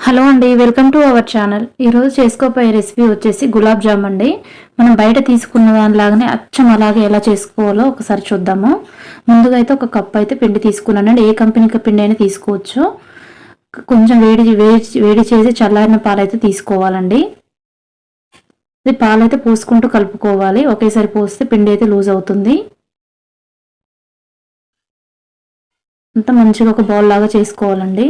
Hello అండి, welcome to our channel. ఈరోజు చేసుకోబోయే రెసిపీ వచ్చేసి గులాబ్ జామ్ అండి. మనం బయట తీసుకున్న దానిలాగానే అచ్చం అలాగే ఎలా చేసుకోవాలో ఒకసారి చూద్దాము. ముందుగా అయితే ఒక కప్ అయితే పిండి తీసుకున్నానండి. ఏ కంపెనీ పిండి అయినా తీసుకోవచ్చు. కొంచెం వేడి చేసి చల్లారిన పాలైతే తీసుకోవాలండి. ఇది పాలైతే పోసుకుంటూ కలుపుకోవాలి. ఒకేసారి పోస్తే పిండి అయితే లూజ్ అవుతుంది. అంతా మంచిగా ఒక బౌల్ లాగా చేసుకోవాలండి.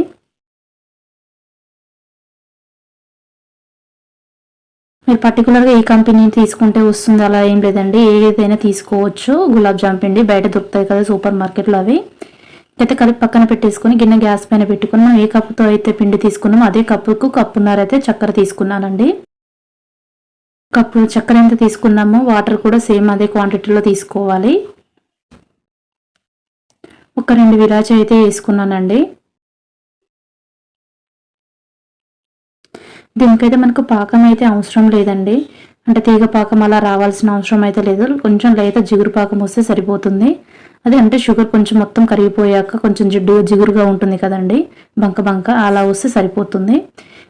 మీరు పర్టికులర్గా ఏ కంపెనీ తీసుకుంటే వస్తుంది అలా ఏం లేదండి. ఏదైనా తీసుకోవచ్చు. గులాబ్ జామ్ పిండి బయట దొరుకుతాయి కదా సూపర్ మార్కెట్లో, అవి అయితే కలిపి పక్కన పెట్టేసుకొని గిన్నె గ్యాస్ పైన పెట్టుకుని మనం ఏ కప్పుతో అయితే పిండి తీసుకున్నామో అదే కప్పుకు కప్పున్నర అయితే చక్కెర తీసుకున్నానండి. కప్పు చక్కెర ఎంత తీసుకున్నామో వాటర్ కూడా సేమ్ అదే క్వాంటిటీలో తీసుకోవాలి. ఒక 2 విరాచి అయితే వేసుకున్నానండి. దీనికైతే మనకు పాకం అయితే అవసరం లేదండి. అంటే తీగ పాకం అలా రావాల్సిన అవసరం అయితే లేదు. కొంచెం లేత జిగురు పాకం వస్తే సరిపోతుంది. అదే అంటే షుగర్ కొంచెం మొత్తం కరిగిపోయాక కొంచెం జిగురుగా ఉంటుంది కదండి, బంక అలా వస్తే సరిపోతుంది.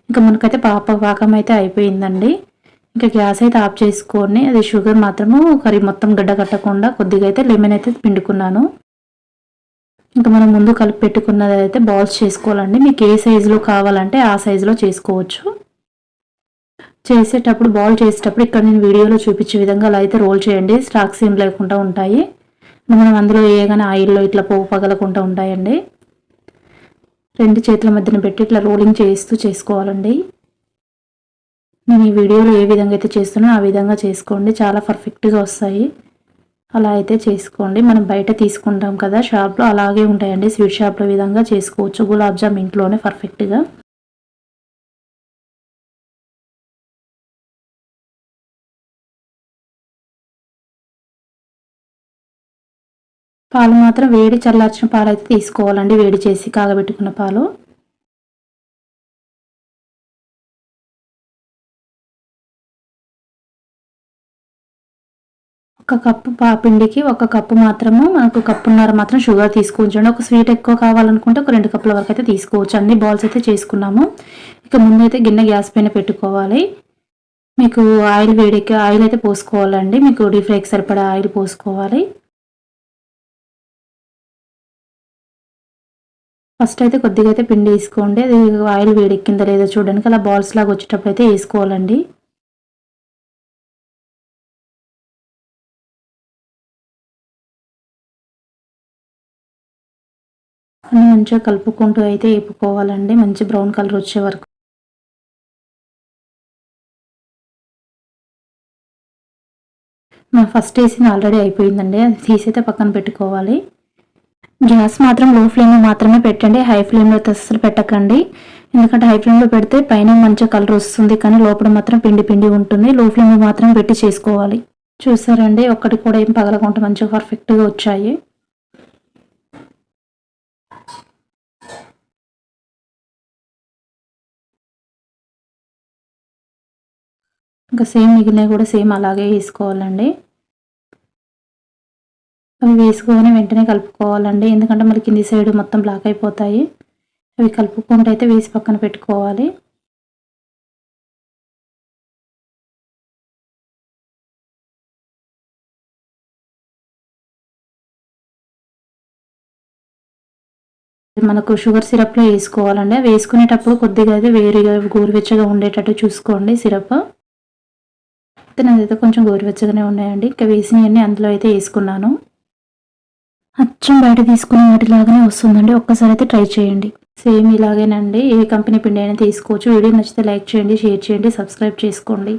ఇంకా మనకైతే పాకం అయితే అయిపోయిందండి. ఇంకా గ్యాస్ అయితే ఆఫ్ చేసుకొని అది షుగర్ మాత్రము మొత్తం గడ్డ కట్టకుండా కొద్దిగా అయితే లెమన్ అయితే పిండుకున్నాను. ఇంకా మనం ముందు కలిపి పెట్టుకున్నది అయితే బాల్స్ చేసుకోవాలండి. మీకు ఏ సైజులో కావాలంటే ఆ సైజులో చేసుకోవచ్చు. చేసేటప్పుడు బాల్ చేసేటప్పుడు ఇక్కడ నేను వీడియోలో చూపించే విధంగా అలా అయితే రోల్ చేయండి. స్టాక్స్ ఏం లేకుండా ఉంటాయి. మనం అందులో వేయగానే ఆయిల్లో ఇట్లా పోగు పగలకుండా ఉంటాయండి. 2 చేతుల మధ్యన పెట్టి ఇట్లా రోలింగ్ చేస్తూ చేసుకోవాలండి. నేను ఈ వీడియోలో ఏ విధంగా అయితే చేస్తున్నానో ఆ విధంగా చేసుకోండి. చాలా పర్ఫెక్ట్గా వస్తాయి. అలా అయితే చేసుకోండి. మనం బయట తీసుకుంటాం కదా షాప్లో, అలాగే ఉంటాయండి. స్వీట్ షాప్లో విధంగా చేసుకోవచ్చు గులాబ్ జామ్ ఇంట్లోనే పర్ఫెక్ట్గా. పాలు మాత్రం వేడి చల్లార్చిన పాలు అయితే తీసుకోవాలండి. వేడి చేసి కాగబెట్టుకున్న పాలు. ఒక కప్పు పిండికి ఒక కప్పు మాత్రము మనకు కప్పున్నర మాత్రం షుగర్ తీసుకోవచ్చండి. ఒక స్వీట్ ఎక్కువ కావాలనుకుంటే ఒక 2 కప్పుల వరకు అయితే తీసుకోవచ్చు. అన్ని బాల్స్ అయితే చేసుకున్నాము. ఇక ముందైతే గిన్నె గ్యాస్ పైన పెట్టుకోవాలి. మీకు ఆయిల్ అయితే పోసుకోవాలండి. మీకు డీప్ ఫ్రైకి సరిపడా ఆయిల్ పోసుకోవాలి. ఫస్ట్ అయితే కొద్దిగా అయితే పిండి వేసుకోండి. అది ఆయిల్ వేడెక్కిందా లేదో చూడడానికి అలా బాల్స్ లాగా వచ్చేటప్పుడు అయితే వేసుకోవాలండి. అన్నీ మంచిగా కలుపుకుంటూ అయితే వేపుకోవాలండి, మంచి బ్రౌన్ కలర్ వచ్చే వరకు. ఫస్ట్ వేసింది ఆల్రెడీ అయిపోయిందండి. అది తీసైతే పక్కన పెట్టుకోవాలి. గ్యాస్ మాత్రం లో ఫ్లేమ్లో మాత్రమే పెట్టండి. హై ఫ్లేమ్లో అస్సలు పెట్టకండి. ఎందుకంటే హై ఫ్లేమ్లో పెడితే పైన మంచిగా కలర్ వస్తుంది, కానీ లోపల మాత్రం పిండి ఉంటుంది. లో ఫ్లేమ్లో మాత్రం పెట్టి చేసుకోవాలి. చూసారండి, ఒక్కటి కూడా ఏం పగలకుండా మంచిగా పర్ఫెక్ట్గా వచ్చాయి. ఇంకా సేమ్ మిగిలినవి కూడా సేమ్ అలాగే వేసుకోవాలండి. అవి వేసుకొని వెంటనే కలుపుకోవాలండి. ఎందుకంటే మళ్ళీ కింది సైడ్ మొత్తం బ్లాక్ అయిపోతాయి. అవి కలుపుకుంటూ అయితే వేసి పక్కన పెట్టుకోవాలి. మనకు షుగర్ సిరప్లో వేసుకోవాలండి. అవి వేసుకునేటప్పుడు కొద్దిగా అయితే గోరువెచ్చగా ఉండేటట్టు చూసుకోండి సిరప్. అయితే నాదైతే కొంచెం గోరువెచ్చగానే ఉన్నాయండి. ఇంకా వేసినవన్నీ అందులో అయితే వేసుకున్నాను. అచ్చం బయట తీసుకున్న వాటిలాగానే వస్తుందండి. ఒక్కసారి అయితే ట్రై చేయండి. సేమ్ ఇలాగేనండి. ఏ కంపెనీ పిండి అయినా తీసుకోవచ్చు. వీడియో నచ్చితే లైక్ చేయండి, షేర్ చేయండి, సబ్స్క్రైబ్ చేసుకోండి.